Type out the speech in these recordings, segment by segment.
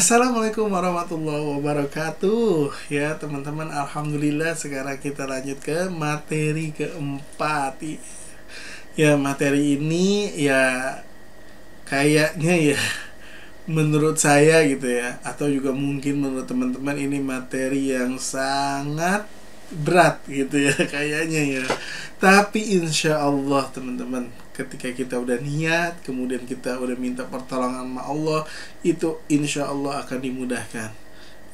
Assalamualaikum warahmatullahi wabarakatuh. Ya teman-teman, alhamdulillah sekarang kita lanjut ke materi keempat. Ya materi ini ya kayaknya ya menurut saya gitu ya, atau juga mungkin menurut teman-teman, ini materi yang sangat berat gitu ya kayaknya ya. Tapi insya Allah teman-teman, ketika kita udah niat, kemudian kita udah minta pertolongan sama Allah, itu insya Allah akan dimudahkan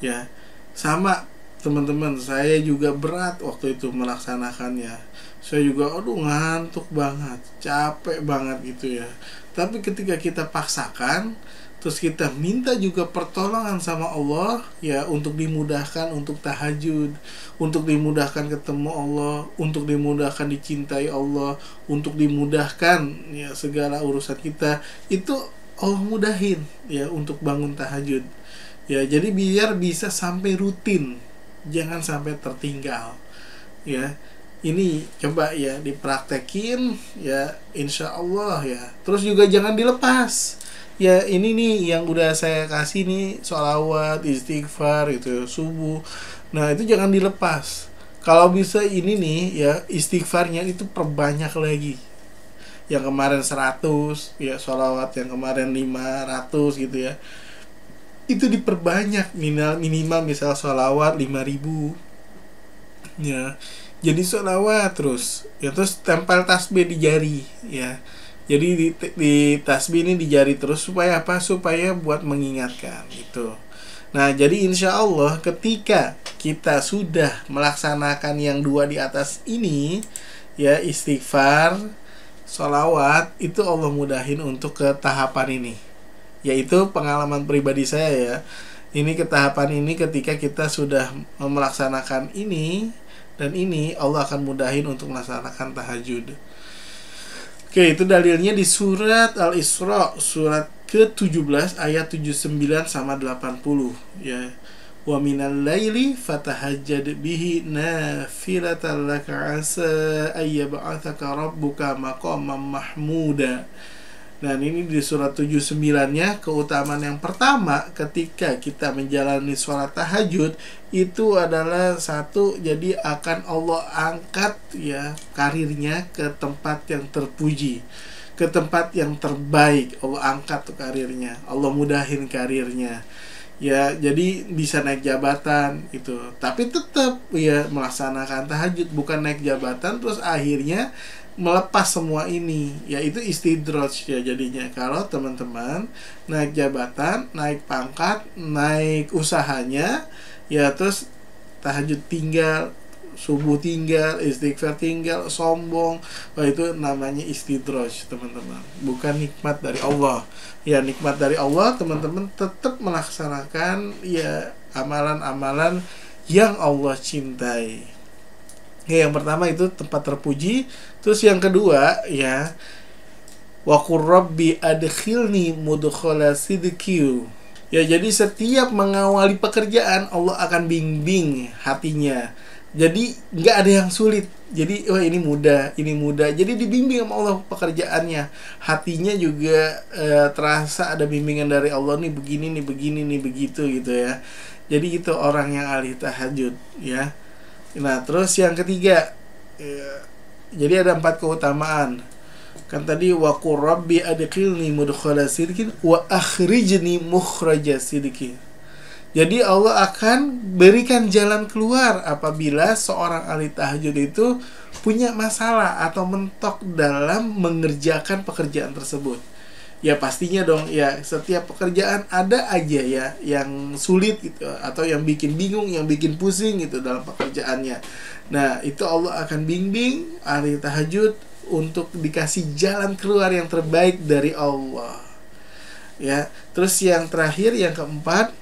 ya. Sama teman-teman, saya juga berat waktu itu melaksanakannya. Saya juga aduh ngantuk banget, capek banget gitu ya. Tapi ketika kita paksakan, terus kita minta juga pertolongan sama Allah ya, untuk dimudahkan untuk tahajud, untuk dimudahkan ketemu Allah, untuk dimudahkan dicintai Allah, untuk dimudahkan ya segala urusan kita, itu Allah mudahin ya untuk bangun tahajud ya. Jadi biar bisa sampai rutin, jangan sampai tertinggal ya. Ini coba ya dipraktekin ya, insya Allah ya. Terus juga jangan dilepas ya. Ini nih yang udah saya kasih nih, sholawat, istighfar itu subuh. Nah itu jangan dilepas. Kalau bisa ini nih ya, istighfarnya itu perbanyak lagi. Yang kemarin 100 ya, sholawat yang kemarin 500 gitu ya, itu diperbanyak. Minimal misal sholawat 5.000 ya. Jadi sholawat terus ya, terus tempel tasbih di jari ya. Jadi di tasbih ini di jari terus, supaya apa? Supaya buat mengingatkan gitu. Nah jadi insya Allah ketika kita sudah melaksanakan yang dua di atas ini ya, istighfar, sholawat, itu Allah mudahin untuk ke tahapan ini. Yaitu pengalaman pribadi saya ya, ini ke tahapan ini ketika kita sudah melaksanakan ini dan ini, Allah akan mudahin untuk melaksanakan tahajud. Oke, itu dalilnya di surat Al-Isra, surat ke-17 ayat 79 sama 80 ya. Wa minal laili fatahajjad bihi nafilatan laka asa ayyab'atsaka rabbuka maqaman mahmuda. Dan ini di surat 79-nya, keutamaan yang pertama ketika kita menjalani sholat tahajud itu adalah satu, jadi akan Allah angkat ya karirnya ke tempat yang terpuji, ke tempat yang terbaik. Allah angkat tuh karirnya, Allah mudahin karirnya ya, jadi bisa naik jabatan itu. Tapi tetap ya melaksanakan tahajud, bukan naik jabatan terus akhirnya melepas semua ini, yaitu istidraj ya jadinya. Kalau teman-teman naik jabatan, naik pangkat, naik usahanya ya, terus tahajud tinggal, subuh tinggal, istighfar tinggal, sombong, itu namanya istidraj teman-teman, bukan nikmat dari Allah ya. Nikmat dari Allah teman-teman tetap melaksanakan ya amalan-amalan yang Allah cintai ya. Yang pertama itu tempat terpuji. Terus yang kedua ya, wa qur rabbi adkhilni mudkhala sidqi ya. Jadi setiap mengawali pekerjaan Allah akan bimbing hatinya, jadi nggak ada yang sulit. Jadi wah ini mudah, ini mudah, jadi dibimbing sama Allah pekerjaannya. Hatinya juga terasa ada bimbingan dari Allah, nih begini, nih begini, nih begitu gitu ya. Jadi itu orang yang ahli tahajud ya. Nah terus yang ketiga ya, jadi ada 4 keutamaan. Kan tadi wa qur rabbi adkhilni mudkhala sidqin wa akhrijni mukhraja sidqin. Jadi Allah akan berikan jalan keluar apabila seorang ahli tahajud itu punya masalah atau mentok dalam mengerjakan pekerjaan tersebut. Ya pastinya dong ya, setiap pekerjaan ada aja ya yang sulit gitu, atau yang bikin bingung, yang bikin pusing gitu dalam pekerjaannya. Nah itu Allah akan bimbing ahli tahajud untuk dikasih jalan keluar yang terbaik dari Allah ya. Terus yang terakhir, yang keempat,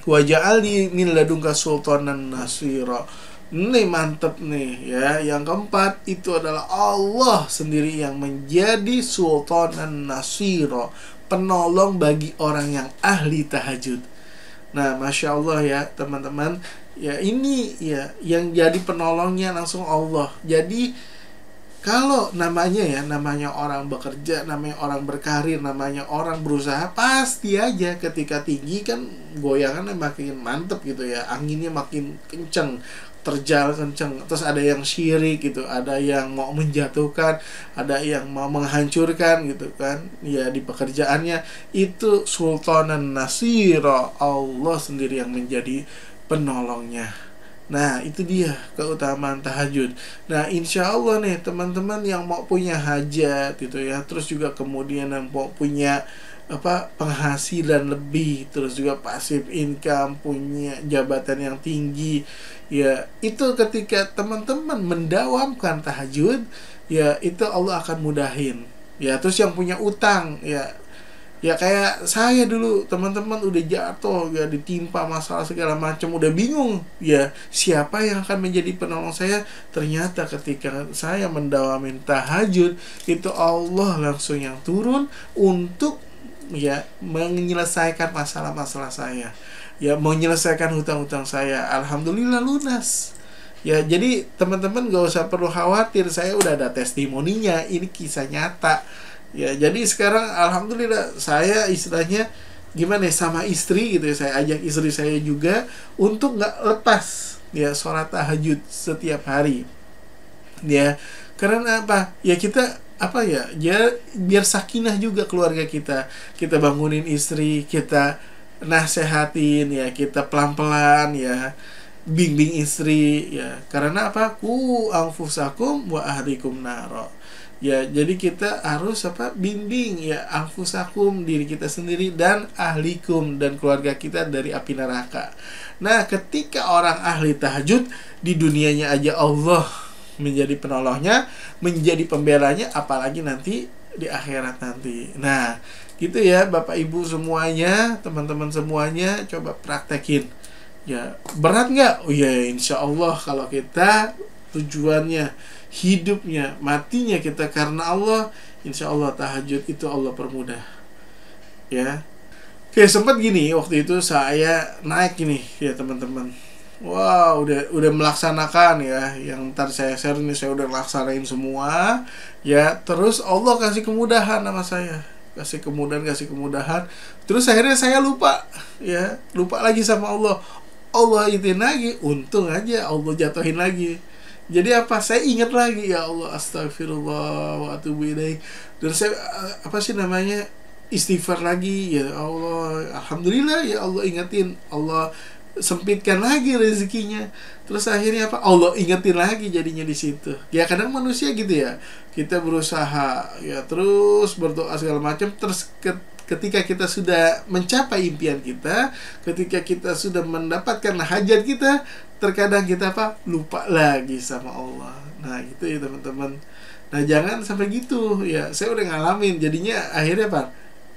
wa ja'alni min ladunka sultanan nasira. Nih mantep nih ya. Yang keempat itu adalah Allah sendiri yang menjadi sultanan nasira, penolong bagi orang yang ahli tahajud. Nah Masya Allah ya teman-teman ya, ini ya yang jadi penolongnya langsung Allah. Jadi kalau namanya orang bekerja, namanya orang berkarir, namanya orang berusaha, pasti aja ketika tinggi kan goyangannya makin mantep gitu ya, anginnya makin kenceng, terjal kenceng. Terus ada yang syirik gitu, ada yang mau menjatuhkan, ada yang mau menghancurkan gitu kan. Ya di pekerjaannya itu sultanan nasira, Allah sendiri yang menjadi penolongnya. Nah itu dia keutamaan tahajud. Nah insya Allah nih teman-teman yang mau punya hajat gitu ya, terus juga kemudian yang mau punya penghasilan lebih, terus juga passive income, punya jabatan yang tinggi, ya itu ketika teman-teman mendawamkan tahajud, ya itu Allah akan mudahin. Ya terus yang punya utang, ya kayak saya dulu teman-teman, udah jatuh ya, ditimpa masalah segala macam, udah bingung ya siapa yang akan menjadi penolong saya. Ternyata ketika saya mendawamin tahajud, itu Allah langsung yang turun untuk ya menyelesaikan masalah-masalah saya, ya menyelesaikan hutang-hutang saya. Alhamdulillah lunas. Ya jadi teman-teman gak usah perlu khawatir, saya udah ada testimoninya, ini kisah nyata. Ya jadi sekarang alhamdulillah saya istilahnya gimana ya, sama istri gitu ya, saya ajak istri saya juga untuk nggak lepas ya sholat tahajud setiap hari. Ya karena apa ya, kita biar sakinah juga keluarga kita bangunin istri, kita nasehatin ya, kita pelan-pelan ya bimbing istri ya. Karena apa? Ku anfusakum wa ahlikum naro. Ya, jadi kita harus bimbing ya anfusakum, diri kita sendiri, dan ahlikum, dan keluarga kita dari api neraka. Nah, ketika orang ahli tahajud di dunianya aja Allah menjadi penolongnya, menjadi pembelanya, apalagi nanti di akhirat nanti. Nah, gitu ya Bapak Ibu semuanya, teman-teman semuanya, coba praktekin. Ya, berat nggak? Oh ya, insya Allah kalau kita tujuannya, hidupnya, matinya kita karena Allah, insya Allah tahajud itu Allah permudah. Ya, oke, sempat gini waktu itu saya naik gini ya teman-teman. Wow, udah melaksanakan ya, yang ntar saya share nih, saya udah laksanain semua ya. Terus Allah kasih kemudahan sama saya, kasih kemudahan. Terus akhirnya saya lupa lagi sama Allah itin lagi, untung aja Allah jatuhin lagi. Jadi saya ingat lagi, ya Allah astagfirullah wa atubu ilaih. Dan saya istighfar lagi, ya Allah alhamdulillah ya Allah ingetin, Allah sempitkan lagi rezekinya. Terus akhirnya Allah ingetin lagi jadinya di situ. Ya kadang manusia gitu ya, kita berusaha ya terus berdoa segala macam, terus ketika kita sudah mencapai impian kita, ketika kita sudah mendapatkan hajat kita, terkadang kita lupa lagi sama Allah. Nah gitu ya teman-teman. Nah jangan sampai gitu ya. Saya udah ngalamin, jadinya akhirnya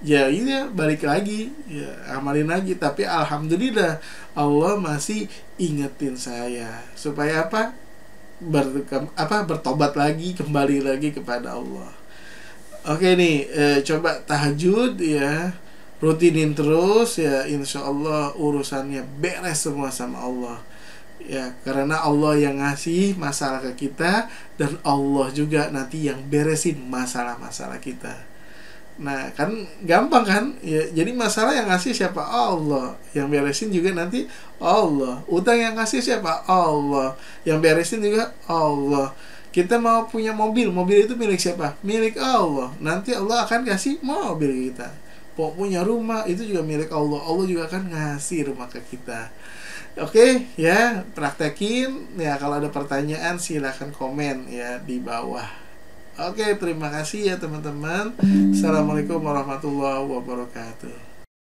ya ini balik lagi ya, amalin lagi. Tapi alhamdulillah Allah masih ingetin saya supaya bertobat lagi, kembali lagi kepada Allah. Oke nih, coba tahajud ya, rutinin terus ya, insya Allah urusannya beres semua sama Allah. Ya, karena Allah yang ngasih masalah ke kita, dan Allah juga nanti yang beresin masalah-masalah kita. Nah, kan gampang kan? Ya, jadi masalah yang ngasih siapa? Allah. Yang beresin juga nanti Allah. Utang yang ngasih siapa? Allah. Yang beresin juga Allah. Kita mau punya mobil itu milik siapa? Milik Allah. Nanti Allah akan kasih mobil kita. Mau punya rumah itu juga milik Allah. Allah juga akan ngasih rumah ke kita. Oke, ya, praktekin. Ya, kalau ada pertanyaan silahkan komen ya di bawah. Oke, terima kasih ya teman-teman. Assalamualaikum warahmatullahi wabarakatuh.